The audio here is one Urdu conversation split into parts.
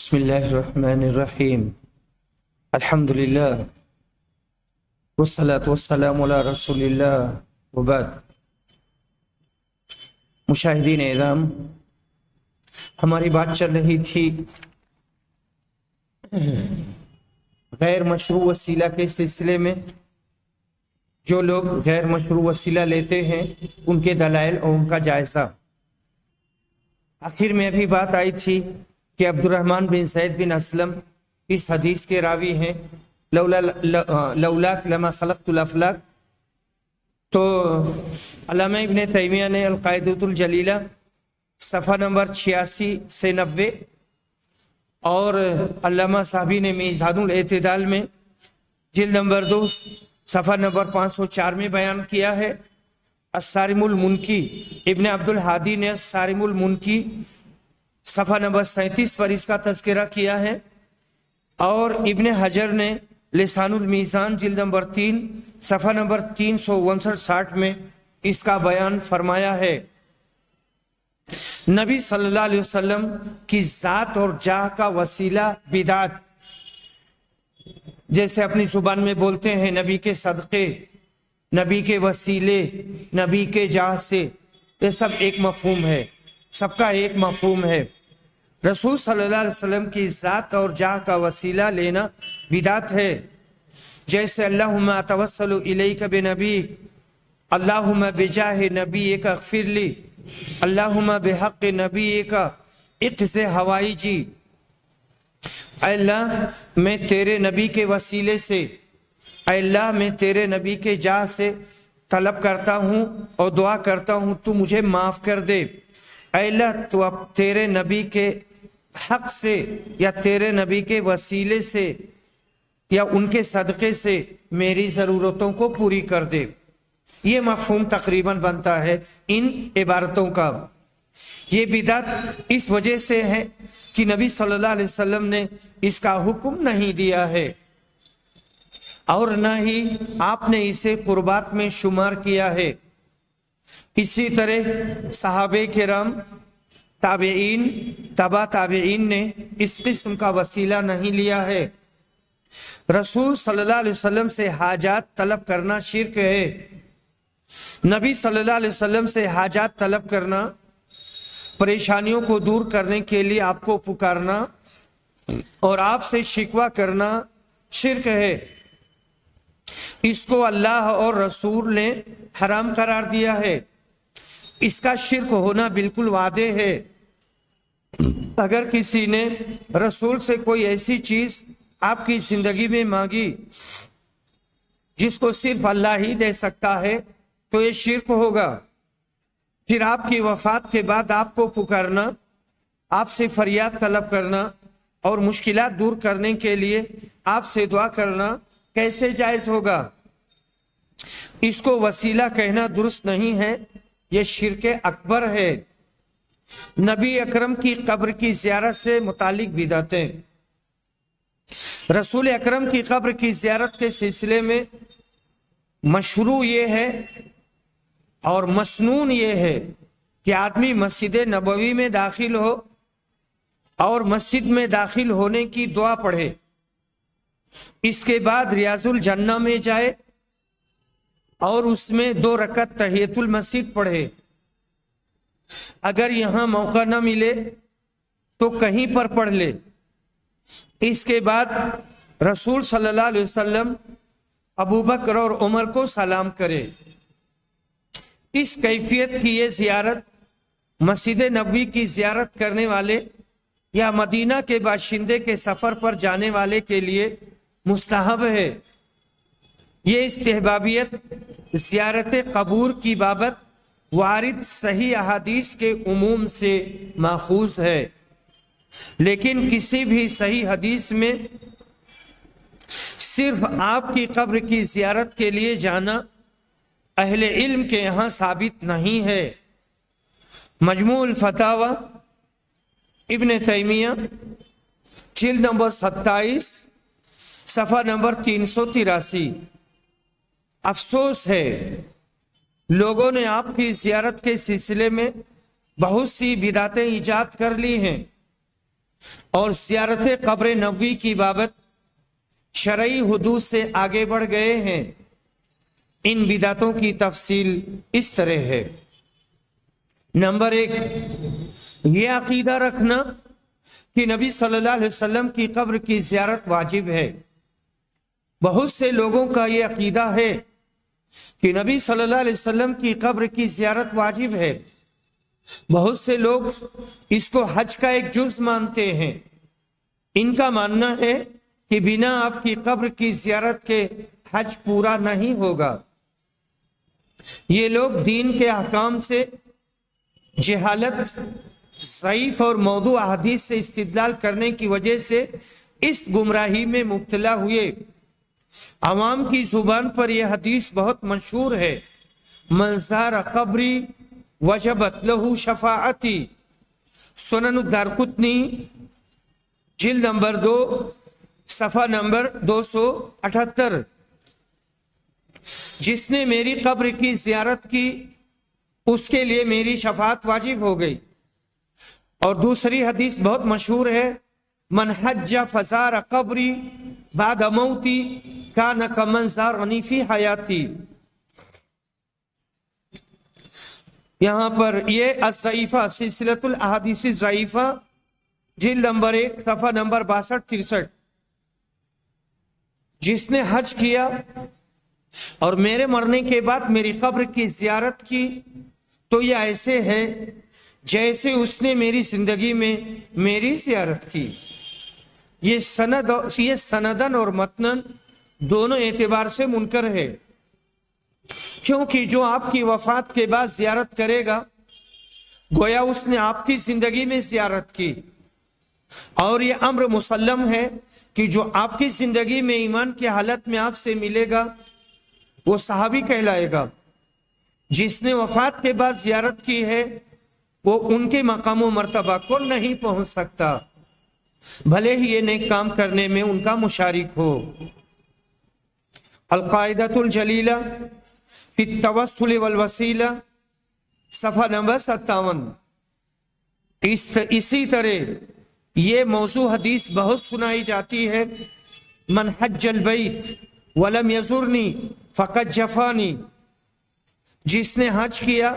بسم اللہ الرحمن الرحیم الحمدللہ والصلاة والسلام علی رسول اللہ وبعد۔ مشاہدین اعظام، ہماری بات چل رہی تھی غیر مشروع وسیلہ کے سلسلے میں۔ جو لوگ غیر مشروع وسیلہ لیتے ہیں ان کے دلائل اور ان کا جائزہ۔ آخر میں ابھی بات آئی تھی کہ عبد الرحمن بن زید بن اسلم اس حدیث کے راوی ہیں، لولاک لما خلقت الافلاک۔ تو علامہ ابن تیمیہ نے القاعدۃ الجلیلہ صفحہ نمبر 86 سے 90 اور علامہ صاحبی نے میزان الاعتدال میں جلد نمبر 2 صفحہ نمبر 504 میں بیان کیا ہے۔ الصارم المنکی، ابن عبد الحادی نے الصارم المنکی صفحہ نمبر 37 پر اس کا تذکرہ کیا ہے، اور ابن حجر نے لسان المیزان جلد نمبر 3 صفحہ نمبر 359-60 میں اس کا بیان فرمایا ہے۔ نبی صلی اللہ علیہ وسلم کی ذات اور جاہ کا وسیلہ بدعت، جیسے اپنی زبان میں بولتے ہیں نبی کے صدقے، نبی کے وسیلے، نبی کے جاہ سے، یہ سب ایک مفہوم ہے، سب کا ایک مفہوم ہے۔ رسول صلی اللہ علیہ وسلم کی ذات اور جاہ کا وسیلہ لینا بدعت ہے، جیسے اللہم اتوسل الیک بنبیک، اللہم بجاہ نبیک اغفر لی، اللہم بحق نبیک اقض حوائجی۔ اے اللہ میں تیرے نبی کے وسیلے سے، اے اللہ میں تیرے نبی کے جاہ سے طلب کرتا ہوں اور دعا کرتا ہوں تو مجھے معاف کر دے۔ اے اللہ تو اب تیرے نبی کے حق سے یا تیرے نبی کے وسیلے سے یا ان کے صدقے سے میری ضرورتوں کو پوری کر دے۔ یہ مفہوم تقریباً بنتا ہے ان عبارتوں کا۔ یہ بدعت اس وجہ سے ہے کہ نبی صلی اللہ علیہ وسلم نے اس کا حکم نہیں دیا ہے، اور نہ ہی آپ نے اسے قربات میں شمار کیا ہے۔ اسی طرح صحابہ کرام، تابعین، تبع تابعین نے اس قسم کا وسیلہ نہیں لیا ہے۔ رسول صلی اللہ علیہ وسلم سے حاجات طلب کرنا شرک ہے۔ نبی صلی اللہ علیہ وسلم سے حاجات طلب کرنا، پریشانیوں کو دور کرنے کے لیے آپ کو پکارنا اور آپ سے شکوہ کرنا شرک ہے۔ اس کو اللہ اور رسول نے حرام قرار دیا ہے۔ اس کا شرک ہونا بالکل واضح ہے۔ اگر کسی نے رسول سے کوئی ایسی چیز آپ کی زندگی میں مانگی جس کو صرف اللہ ہی دے سکتا ہے تو یہ شرک ہوگا۔ پھر آپ کی وفات کے بعد آپ کو پکارنا، آپ سے فریاد طلب کرنا اور مشکلات دور کرنے کے لیے آپ سے دعا کرنا کیسے جائز ہوگا؟ اس کو وسیلہ کہنا درست نہیں ہے، یہ شرک اکبر ہے۔ نبی اکرم کی قبر کی زیارت سے متعلق بدعتیں۔ رسول اکرم کی قبر کی زیارت کے سلسلے میں مشروع یہ ہے اور مسنون یہ ہے کہ آدمی مسجد نبوی میں داخل ہو اور مسجد میں داخل ہونے کی دعا پڑھے، اس کے بعد ریاض الجنہ میں جائے اور اس میں 2 رکعت تحیۃ المسجد پڑھے۔ اگر یہاں موقع نہ ملے تو کہیں پر پڑھ لے۔ اس کے بعد رسول صلی اللہ علیہ وسلم، ابوبکر اور عمر کو سلام کرے۔ اس کیفیت کی یہ زیارت مسجد نبوی کی زیارت کرنے والے یا مدینہ کے باشندے کے سفر پر جانے والے کے لیے مستحب ہے۔ یہ استحبابیت زیارت قبور کی بابت وارد صحیح احادیث کے عموم سے ماخوذ ہے، لیکن کسی بھی صحیح حدیث میں صرف آپ کی قبر کی زیارت کے لیے جانا اہل علم کے یہاں ثابت نہیں ہے۔ مجموع الفتاوی ابن تیمیہ جلد نمبر 27 صفحہ نمبر 383۔ افسوس ہے لوگوں نے آپ کی زیارت کے سلسلے میں بہت سی بدعتیں ایجاد کر لی ہیں۔ اور زیارت قبر نبوی کی بابت شرعی حدود سے آگے بڑھ گئے ہیں۔ ان بدعتوں کی تفصیل اس طرح ہے۔ نمبر 1، یہ عقیدہ رکھنا کہ نبی صلی اللہ علیہ وسلم کی قبر کی زیارت واجب ہے۔ بہت سے لوگوں کا یہ عقیدہ ہے کہ نبی صلی اللہ علیہ وسلم کی قبر کی زیارت واجب ہے۔ بہت سے لوگ اس کو حج کا ایک جز مانتے ہیں۔ ان کا ماننا ہے کہ بنا آپ کی قبر کی زیارت کے حج پورا نہیں ہوگا۔ یہ لوگ دین کے احکام سے جہالت، ضعیف اور موضوع احادیث سے استدلال کرنے کی وجہ سے اس گمراہی میں مبتلا ہوئے۔ عوام کی زبان پر یہ حدیث بہت مشہور ہے، من زار قبری وجبت لہو شفاعتی، سنن الدارقطنی جلد نمبر 2 صفحہ نمبر 278۔ جس نے میری قبر کی زیارت کی اس کے لیے میری شفاعت واجب ہو گئی۔ اور دوسری حدیث بہت مشہور ہے، من حج فزار قبری بعد موتی کان کمن زارنی فی حیاتی۔ یہاں پر یہ الضعیفہ سلسلۃ الاحادیث الضعیفہ جلد نمبر 1 صفحہ نمبر 62-63۔ جس نے حج کیا اور میرے مرنے کے بعد میری قبر کی زیارت کی تو یہ ایسے ہے جیسے اس نے میری زندگی میں میری زیارت کی۔ یہ سندن اور متنن دونوں اعتبار سے منکر ہے، کیونکہ جو آپ کی وفات کے بعد زیارت کرے گا گویا اس نے آپ کی زندگی میں زیارت کی، اور یہ امر مسلم ہے کہ جو آپ کی زندگی میں ایمان کی حالت میں آپ سے ملے گا وہ صحابی کہلائے گا۔ جس نے وفات کے بعد زیارت کی ہے وہ ان کے مقام و مرتبہ کو نہیں پہنچ سکتا، بھلے ہی یہ نیک کام کرنے میں ان کا مشارک ہو۔ القاعدۃ الجلیلہ فی التوسل والوسیلہ صفحہ نمبر 57۔ اسی طرح یہ موضوع حدیث بہت سنائی جاتی ہے، من حج البیت ولم یزرنی فقد جفانی۔ جس نے حج کیا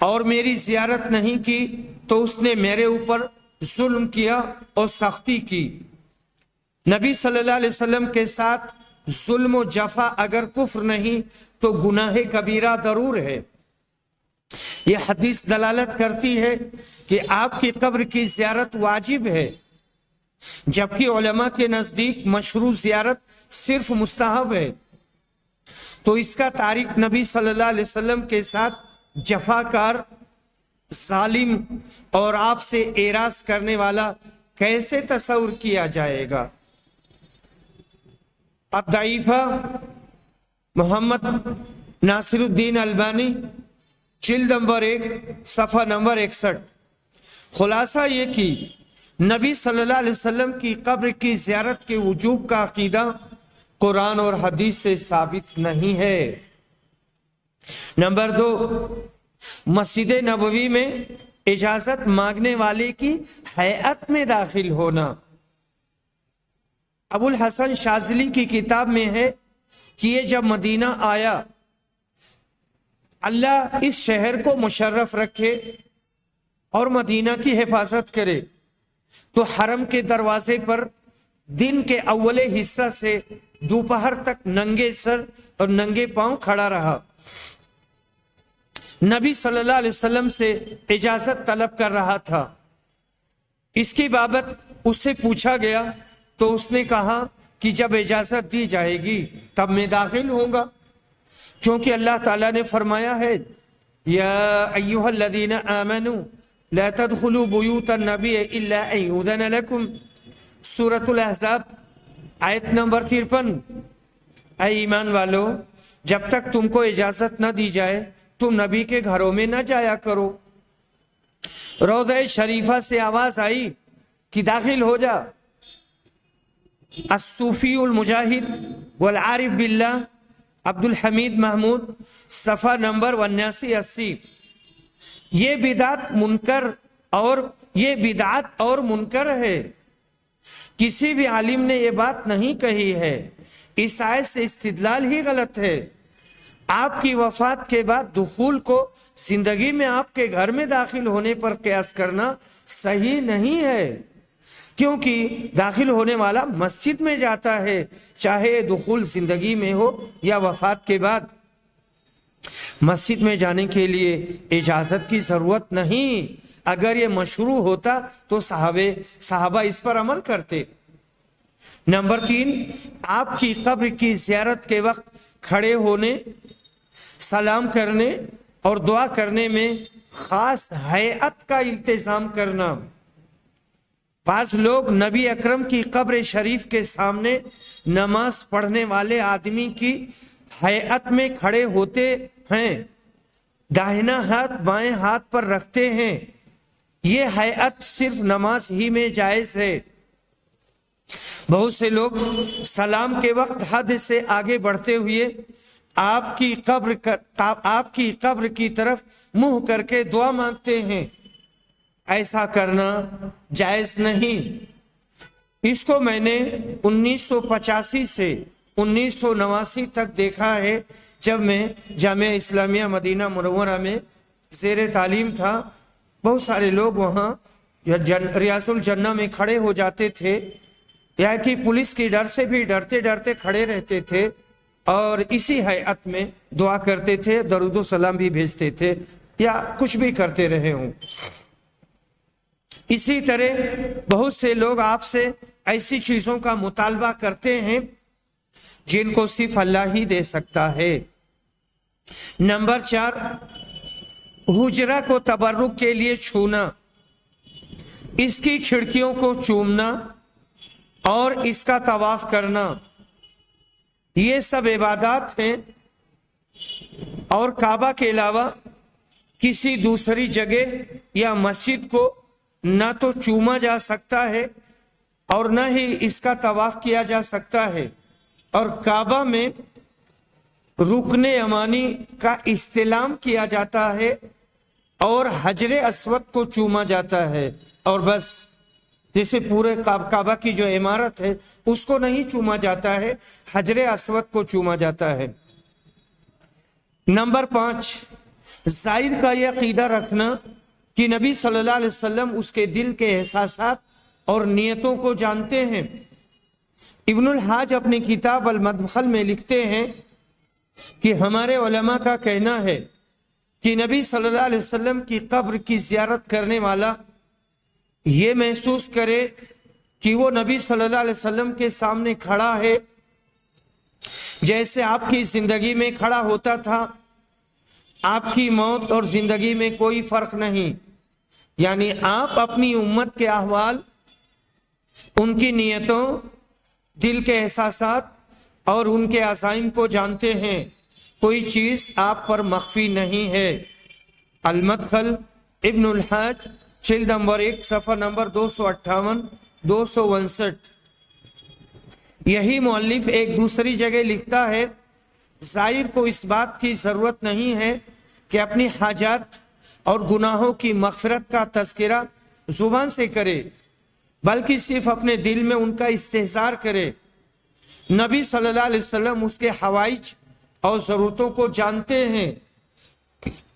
اور میری زیارت نہیں کی تو اس نے میرے اوپر ظلم کیا اور سختی کی۔ نبی صلی اللہ علیہ وسلم کے ساتھ ظلم و جفا اگر کفر نہیں تو گناہ کبیرہ ضرور ہے۔ یہ حدیث دلالت کرتی ہے کہ آپ کی قبر کی زیارت واجب ہے، جبکہ علماء کے نزدیک مشروع زیارت صرف مستحب ہے۔ تو اس کا تارک نبی صلی اللہ علیہ وسلم کے ساتھ جفاکار، ظالم اور آپ سے اعراض کرنے والا کیسے تصور کیا جائے گا؟ الضعیفہ محمد ناصر الدین البانی جلد نمبر 1 صفحہ نمبر 61۔ خلاصہ یہ کہ نبی صلی اللہ علیہ وسلم کی قبر کی زیارت کے وجوب کا عقیدہ قرآن اور حدیث سے ثابت نہیں ہے۔ نمبر 2، مسجد نبوی میں اجازت مانگنے والے کی ہیئت میں داخل ہونا۔ ابو الحسن شاذلی کی کتاب میں ہے کہ یہ جب مدینہ آیا، اللہ اس شہر کو مشرف رکھے اور مدینہ کی حفاظت کرے، تو حرم کے دروازے پر دن کے اول حصہ سے دوپہر تک ننگے سر اور ننگے پاؤں کھڑا رہا۔ نبی صلی اللہ علیہ وسلم سے اجازت طلب کر رہا تھا۔ اس کی بابت اس سے پوچھا گیا تو اس نے کہا کہ جب اجازت دی جائے گی تب میں داخل ہوں گا، کیونکہ اللہ تعالیٰ نے فرمایا ہے یا ایھا الذین آمنوا لا تدخلوا بیوت النبی الا ان یؤذن لکم، سورۃ الاحزاب آیت نمبر 53۔ اے ایمان والو، جب تک تم کو اجازت نہ دی جائے تم نبی کے گھروں میں نہ جایا کرو۔ روضہ شریفہ سے آواز آئی کہ داخل ہو جا۔ الصوفی المجاہد والعارف باللہ عبد الحمید محمود صفحہ نمبر 79-80۔ یہ بدعت منکر اور یہ بدعت اور منکر ہے۔ کسی بھی عالم نے یہ بات نہیں کہی ہے۔ اس آیت سے استدلال ہی غلط ہے۔ آپ کی وفات کے بعد دخول کو زندگی میں آپ کے گھر میں داخل ہونے پر قیاس کرنا صحیح نہیں ہے، کیونکہ داخل ہونے والا مسجد میں جاتا ہے، چاہے دخول زندگی میں ہو یا وفات کے بعد۔ مسجد میں جانے کے لیے اجازت کی ضرورت نہیں۔ اگر یہ مشروع ہوتا تو صحابہ اس پر عمل کرتے۔ نمبر 3، آپ کی قبر کی زیارت کے وقت کھڑے ہونے، سلام کرنے اور دعا کرنے میں خاص ہیئت کا التزام کرنا۔ بعض لوگ نبی اکرم کی قبر شریف کے سامنے نماز پڑھنے والے آدمی کی ہیئت میں کھڑے ہوتے ہیں، داہنا ہاتھ بائیں ہاتھ پر رکھتے ہیں۔ یہ ہیئت صرف نماز ہی میں جائز ہے۔ بہت سے لوگ سلام کے وقت حد سے آگے بڑھتے ہوئے آپ کی قبر کی طرف منہ کر کے دعا مانگتے ہیں۔ ایسا کرنا جائز نہیں۔ اس کو میں نے 1985 سے 1989 تک دیکھا ہے، جب میں جامعہ اسلامیہ مدینہ منورہ میں زیر تعلیم تھا۔ بہت سارے لوگ وہاں ریاض الجنہ میں کھڑے ہو جاتے تھے، یا کہ پولیس کی ڈر سے بھی ڈرتے ڈرتے کھڑے رہتے تھے، اور اسی ہیئت میں دعا کرتے تھے، درود و سلام بھی بھیجتے تھے، یا کچھ بھی کرتے رہے ہوں۔ اسی طرح بہت سے لوگ آپ سے ایسی چیزوں کا مطالبہ کرتے ہیں جن کو صرف اللہ ہی دے سکتا ہے۔ نمبر 4، حجرہ کو تبرک کے لیے چھونا، اس کی کھڑکیوں کو چومنا اور اس کا طواف کرنا، یہ سب عبادات ہیں، اور کعبہ کے علاوہ کسی دوسری جگہ یا مسجد کو نہ تو چوما جا سکتا ہے اور نہ ہی اس کا طواف کیا جا سکتا ہے، اور کعبہ میں رکن یمانی کا استلام کیا جاتا ہے اور حجر اسود کو چوما جاتا ہے، اور بس۔ جیسے پورے کعبہ کی جو عمارت ہے اس کو نہیں چوما جاتا ہے، حجر اسود کو چوما جاتا ہے۔ نمبر 5، زائر کا یہ عقیدہ رکھنا کہ نبی صلی اللہ علیہ وسلم اس کے دل کے احساسات اور نیتوں کو جانتے ہیں۔ ابن الحاج اپنی کتاب المدخل میں لکھتے ہیں کہ ہمارے علماء کا کہنا ہے کہ نبی صلی اللہ علیہ وسلم کی قبر کی زیارت کرنے والا یہ محسوس کرے کہ وہ نبی صلی اللہ علیہ وسلم کے سامنے کھڑا ہے، جیسے آپ کی زندگی میں کھڑا ہوتا تھا۔ آپ کی موت اور زندگی میں کوئی فرق نہیں، یعنی آپ اپنی امت کے احوال، ان کی نیتوں، دل کے احساسات اور ان کے عزائم کو جانتے ہیں۔ کوئی چیز آپ پر مخفی نہیں ہے۔ المدخل ابن الحاج جلد نمبر 1 صفحہ نمبر 258 259۔ یہی مؤلف ایک دوسری جگہ لکھتا ہے، زائر کو اس بات کی ضرورت نہیں ہے کہ اپنی حاجات اور گناہوں کی مغفرت کا تذکرہ زبان سے کرے، بلکہ صرف اپنے دل میں ان کا استحضار کرے۔ نبی صلی اللہ علیہ وسلم اس کے حوائج اور ضرورتوں کو جانتے ہیں،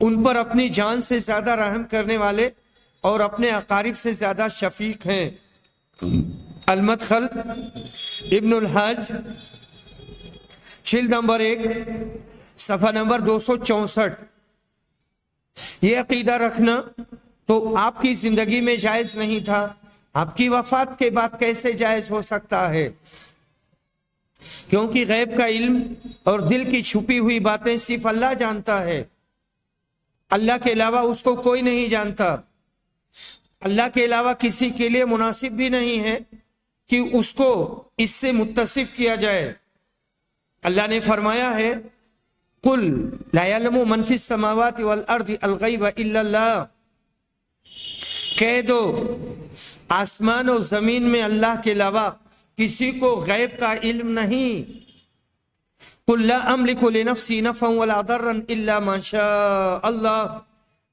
ان پر اپنی جان سے زیادہ رحم کرنے والے اور اپنے اقارب سے زیادہ شفیق ہیں۔ المدخل ابن الحاج جلد نمبر 1 صفحہ نمبر 264۔ یہ عقیدہ رکھنا تو آپ کی زندگی میں جائز نہیں تھا، آپ کی وفات کے بعد کیسے جائز ہو سکتا ہے؟ کیونکہ غیب کا علم اور دل کی چھپی ہوئی باتیں صرف اللہ جانتا ہے، اللہ کے علاوہ اس کو کوئی نہیں جانتا۔ اللہ کے علاوہ کسی کے لیے مناسب بھی نہیں ہے کہ اس کو اس سے متصف کیا جائے۔ اللہ نے فرمایا ہے، قل لا يعلم من في السماوات والارض الغیب الا اللہ، کہہ دو آسمان و زمین میں اللہ کے علاوہ کسی کو غیب کا علم نہیں۔ قل لا املک لنفسی نفعا ولا ضرا الا ما شاء اللہ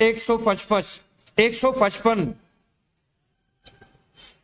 155।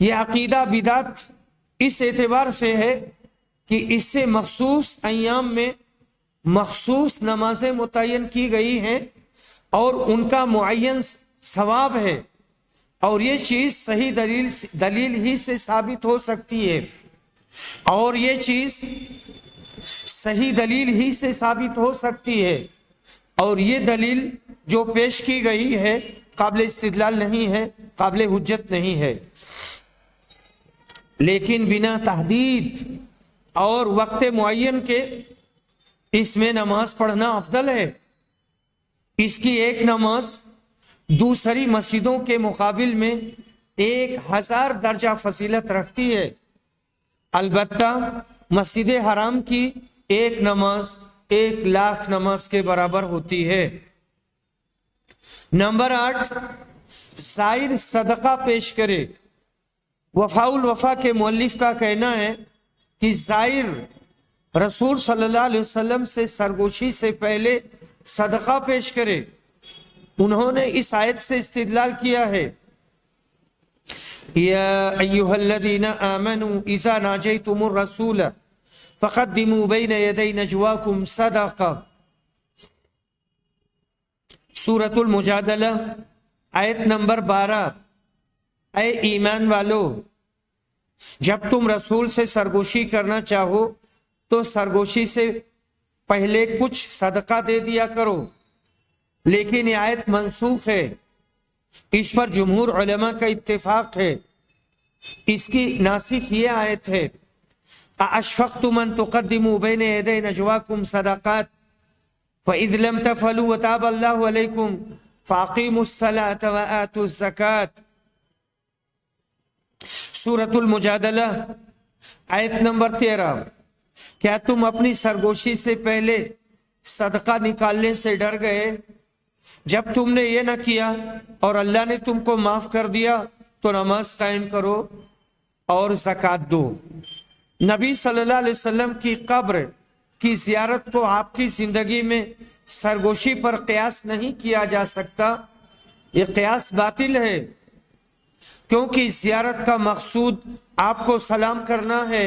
یہ عقیدہ بدعت اس اعتبار سے ہے کہ اس سے مخصوص ایام میں مخصوص نمازیں متعین کی گئی ہیں اور ان کا معین ثواب ہے، اور یہ چیز صحیح دلیل ہی سے ثابت ہو سکتی ہے، اور یہ چیز صحیح دلیل ہی سے ثابت ہو سکتی ہے، اور یہ دلیل جو پیش کی گئی ہے قابل استدلال نہیں ہے، قابل حجت نہیں ہے، لیکن بنا تحدید اور وقت معین کے اس میں نماز پڑھنا افضل ہے۔ اس کی ایک نماز دوسری مسجدوں کے مقابل میں 1000 درجہ فضیلت رکھتی ہے، البتہ مسجد حرام کی ایک نماز 1,00,000 نماز کے برابر ہوتی ہے۔ نمبر 8، زائر صدقہ پیش کرے۔ وفاء الوفا کے مؤلف کا کہنا ہے کہ زائر رسول صلی اللہ علیہ وسلم سے سرگوشی سے پہلے صدقہ پیش کرے۔ انہوں نے اس آیت سے استدلال کیا ہے، یا ایھا الذین آمنوا اذا ناجیتم الرسول فقدموا بین یدی نجواکم صدقہ، سورۃ المجادلہ آیت نمبر 12۔ اے ایمان والو، جب تم رسول سے سرگوشی کرنا چاہو تو سرگوشی سے پہلے کچھ صدقہ دے دیا کرو، لیکن یہ آیت منسوخ ہے، اس پر جمہور علماء کا اتفاق ہے۔ اس کی ناسخ یہ آیت ہے، اَأَشْفَقْتُمْ أَن تُقَدِّمُوا بَيْنَ يَدَيْ نَجْوَاكُمْ صَدَقَاتٍ فَإِذْ لَمْ تَفْعَلُوا وَتَابَ اللَّهُ عَلَيْكُمْ فَأَقِیمُوا الصَّلَاةَ وَآتُوا الزَّکَاةَ، سورۃ المجادلہ آیت نمبر 13۔ کیا تم اپنی سرگوشی سے پہلے صدقہ نکالنے سے ڈر گئے؟ جب تم نے یہ نہ کیا اور اللہ نے تم کو معاف کر دیا تو نماز قائم کرو اور زکوٰۃ دو۔ نبی صلی اللہ علیہ وسلم کی قبر کی زیارت کو آپ کی زندگی میں سرگوشی پر قیاس نہیں کیا جا سکتا، یہ قیاس باطل ہے، کیونکہ زیارت کا مقصود آپ کو سلام کرنا ہے،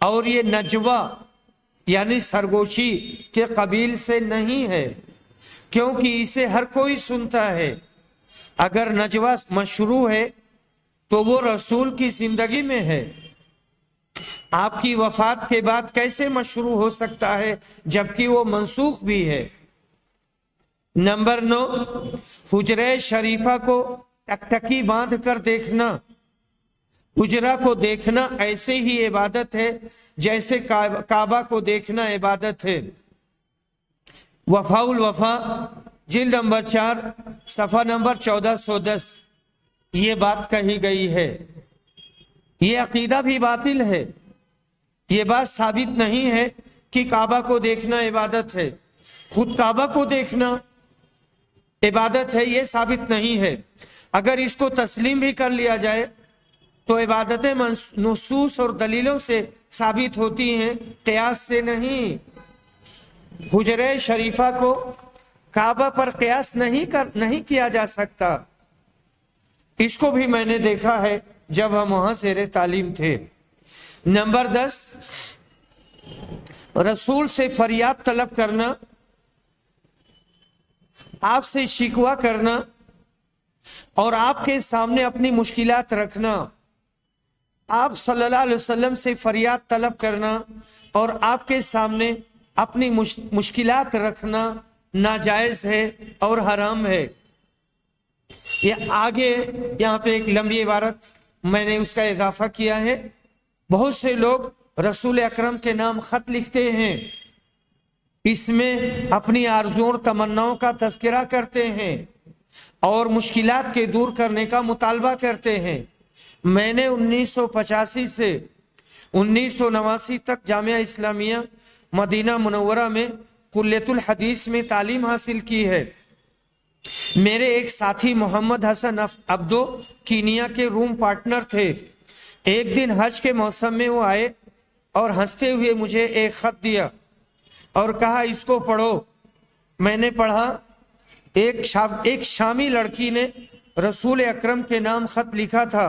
اور یہ نجوہ یعنی سرگوشی کے قبیل سے نہیں ہے، کیونکہ اسے ہر کوئی سنتا ہے۔ اگر نجوہ مشروع ہے تو وہ رسول کی زندگی میں ہے، آپ کی وفات کے بعد کیسے مشروع ہو سکتا ہے جبکہ وہ منسوخ بھی ہے۔ نمبر 9، حجرہ شریفہ کو ٹکٹکی باندھ کر دیکھنا۔ حجرہ کو دیکھنا ایسے ہی عبادت ہے جیسے کعبہ کو دیکھنا عبادت ہے۔ وفاء الوفا جلد نمبر 4 صفحہ نمبر 1410 یہ بات کہی گئی ہے۔ یہ عقیدہ بھی باطل ہے، یہ بات ثابت نہیں ہے کہ کعبہ کو دیکھنا عبادت ہے، خود کعبہ کو دیکھنا عبادت ہے یہ ثابت نہیں ہے۔ اگر اس کو تسلیم بھی کر لیا جائے تو عبادتیں نصوص اور دلیلوں سے ثابت ہوتی ہیں، قیاس سے نہیں۔ حجرہ شریفہ کو کعبہ پر قیاس نہیں کیا جا سکتا، اس کو بھی میں نے دیکھا ہے جب ہم وہاں زیر تعلیم تھے۔ نمبر 10، رسول سے فریاد طلب کرنا، آپ سے شکوہ کرنا اور آپ کے سامنے اپنی مشکلات رکھنا۔ آپ صلی اللہ علیہ وسلم سے فریاد طلب کرنا اور آپ کے سامنے اپنی مشکلات رکھنا ناجائز ہے اور حرام ہے۔ یہ آگے یہاں پہ ایک لمبی عبارت میں نے اس کا اضافہ کیا ہے۔ بہت سے لوگ رسول اکرم کے نام خط لکھتے ہیں، اس میں اپنی آرزو اور تمناؤں کا تذکرہ کرتے ہیں اور مشکلات کے دور کرنے کا مطالبہ کرتے ہیں۔ میں نے 1985 سے 1989 تک جامعہ اسلامیہ مدینہ منورہ میں کلیۃ الحدیث میں تعلیم حاصل کی ہے۔ میرے ایک ساتھی محمد حسن عبدو کینیا کے روم پارٹنر تھے۔ ایک دن حج کے موسم میں وہ آئے اور ہنستے ہوئے مجھے ایک خط دیا اور کہا اس کو پڑھو۔ میں نے پڑھا، ایک شامی لڑکی نے رسول اکرم کے نام خط لکھا تھا۔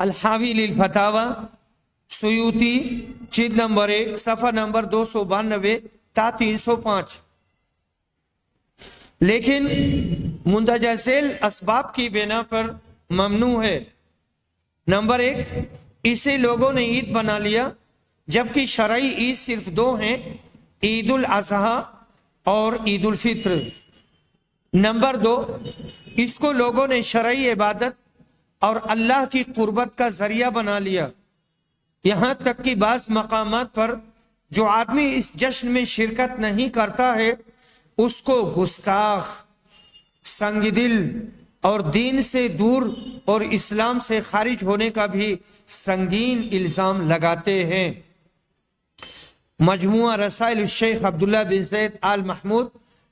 الحاوی للفتاوا سیوطی جلد نمبر 1 صفحہ نمبر 292 تا 305۔ لیکن مندرجہ ذیل اسباب کی بنا پر ممنوع ہے۔ نمبر 1، اسے لوگوں نے عید بنا لیا جبکہ شرعی عید صرف 2 ہیں، عید الاضحیٰ اور عید الفطر۔ نمبر 2، اس کو لوگوں نے شرعی عبادت اور اللہ کی قربت کا ذریعہ بنا لیا، یہاں تک کہ بعض مقامات پر جو آدمی اس جشن میں شرکت نہیں کرتا ہے اس کو گستاخ، سنگ دل اور دین سے دور اور اسلام سے خارج ہونے کا بھی سنگین الزام لگاتے ہیں۔ مجموعہ رسائل الشیخ عبداللہ بن زید آل محمود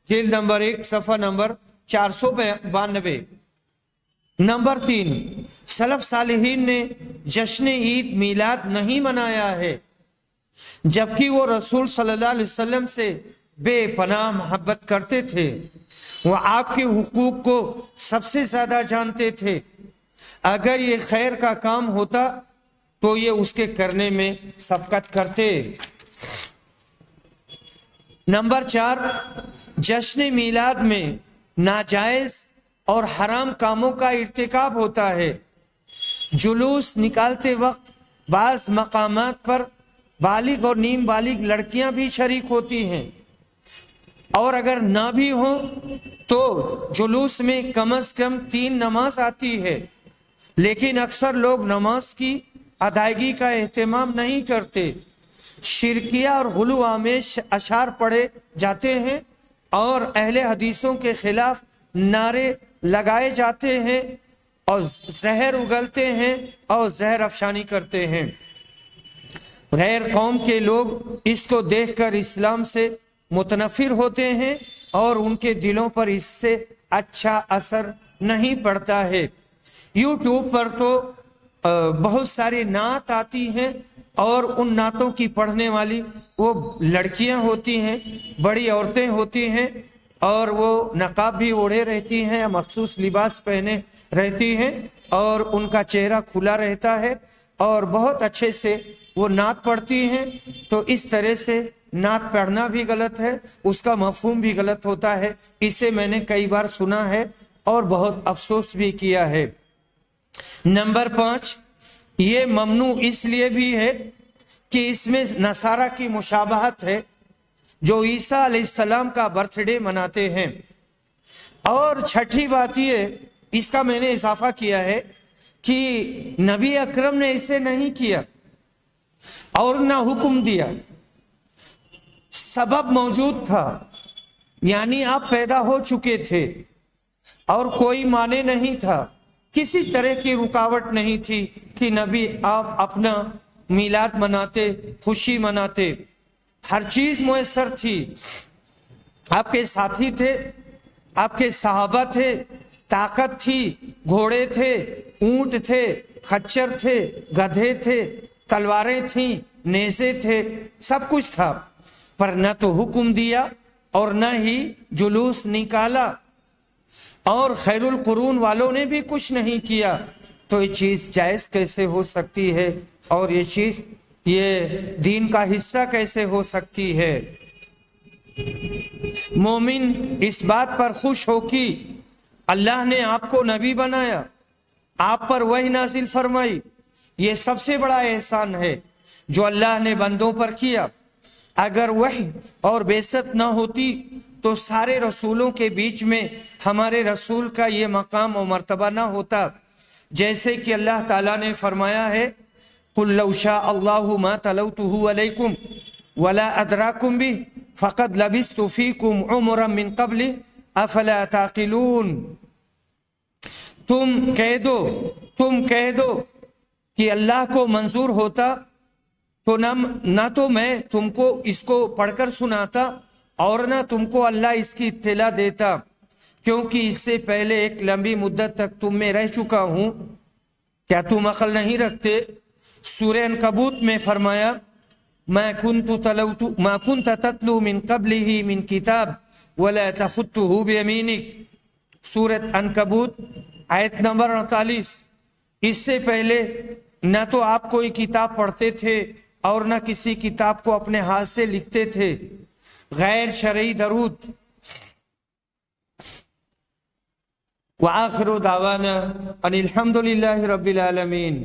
جلد نمبر 1 صفحہ نمبر 492۔ نمبر 3، سلف صالحین نے جشن عید میلاد نہیں منایا ہے، جبکہ وہ رسول صلی اللہ علیہ وسلم سے بے پناہ محبت کرتے تھے، وہ آپ کے حقوق کو سب سے زیادہ جانتے تھے۔ اگر یہ خیر کا کام ہوتا تو یہ اس کے کرنے میں سبقت کرتے۔ نمبر 4، جشن میلاد میں ناجائز اور حرام کاموں کا ارتکاب ہوتا ہے۔ جلوس نکالتے وقت بعض مقامات پر بالغ اور نیم بالغ لڑکیاں بھی شریک ہوتی ہیں، اور اگر نہ بھی ہوں تو جلوس میں کم از کم 3 نماز آتی ہے، لیکن اکثر لوگ نماز کی ادائیگی کا اہتمام نہیں کرتے۔ شرکیہ اور غلو آمیز اشعار پڑھے جاتے ہیں اور اہل حدیثوں کے خلاف نعرے لگائے جاتے ہیں اور زہر اگلتے ہیں اور زہر افشانی کرتے ہیں۔ غیر قوم کے لوگ اس کو دیکھ کر اسلام سے متنفر ہوتے ہیں اور ان کے دلوں پر اس سے اچھا اثر نہیں پڑتا ہے۔ یوٹیوب پر تو بہت ساری نعت آتی ہیں اور ان نعتوں کی پڑھنے والی وہ لڑکیاں ہوتی ہیں، بڑی عورتیں ہوتی ہیں، اور وہ نقاب بھی اوڑھے رہتی ہیں، مخصوص لباس پہنے رہتی ہیں اور ان کا چہرہ کھلا رہتا ہے اور بہت اچھے سے وہ نعت پڑھتی ہیں۔ تو اس طرح سے نعت پڑھنا بھی غلط ہے، اس کا مفہوم بھی غلط ہوتا ہے۔ اسے میں نے کئی بار سنا ہے اور بہت افسوس بھی کیا ہے۔ نمبر 5، یہ ممنوع اس لیے بھی ہے کہ اس میں نصارہ کی مشابہت ہے جو عیسیٰ علیہ السلام کا برتھ ڈے مناتے ہیں۔ اور چھٹی بات یہ، اس کا میں نے اضافہ کیا ہے کہ نبی اکرم نے اسے نہیں کیا اور نہ حکم دیا، سبب موجود تھا، یعنی آپ پیدا ہو چکے تھے اور کوئی معنی نہیں تھا، کسی طرح کی رکاوٹ نہیں تھی کہ نبی آپ اپنا میلاد مناتے، خوشی مناتے، ہر چیز میسر تھی۔ آپ کے ساتھی تھے، آپ کے صحابہ تھے، طاقت تھی، گھوڑے تھے، اونٹ تھے، خچر تھے، گدھے تھے، تلواریں تھیں، نیزے تھے، سب کچھ تھا، پر نہ تو حکم دیا اور نہ ہی جلوس نکالا، اور خیر القرون والوں نے بھی کچھ نہیں کیا۔ تو یہ چیز جائز کیسے ہو سکتی ہے اور یہ چیز یہ دین کا حصہ کیسے ہو سکتی ہے؟ مومن اس بات پر خوش ہو کہ اللہ نے آپ کو نبی بنایا، آپ پر وحی نازل فرمائی، یہ سب سے بڑا احسان ہے جو اللہ نے بندوں پر کیا۔ اگر وحی اور بعثت نہ ہوتی تو سارے رسولوں کے بیچ میں ہمارے رسول کا یہ مقام و مرتبہ نہ ہوتا، جیسے کہ اللہ تعالیٰ نے فرمایا ہے قُلْ لَوْ شَاءَ اللَّهُ مَا تَلَوْتُهُ عَلَيْكُمْ وَلَا أَدْرَاكُمْ بِهِ فَقَدْ لَبِثْتُ فِيكُمْ عُمُرًا مِّن قَبْلِهِ أَفَلَا تَعْقِلُونَ۔ تم کہہ دو کہ اللہ کو منظور ہوتا تو نہ تو میں تم کو اس کو پڑھ کر سناتا اور نہ تم کو اللہ اس کی اطلاع دیتا، کیونکہ اس سے پہلے ایک لمبی مدت تک تم میں رہ چکا ہوں۔ کیا تم عقل نہیں رکھتے؟ سورہ عنکبوت میں فرمایا ما كنت تتلو من قبله من کتاب ولا تخطه بيمينك، سورۃ عنکبوت آیت نمبر 48۔ اس سے پہلے نہ تو آپ کوئی کتاب پڑھتے تھے اور نہ کسی کتاب کو اپنے ہاتھ سے لکھتے تھے، غیر شرعی درود۔ وآخر دعوانا ان الحمد للہ رب العالمین۔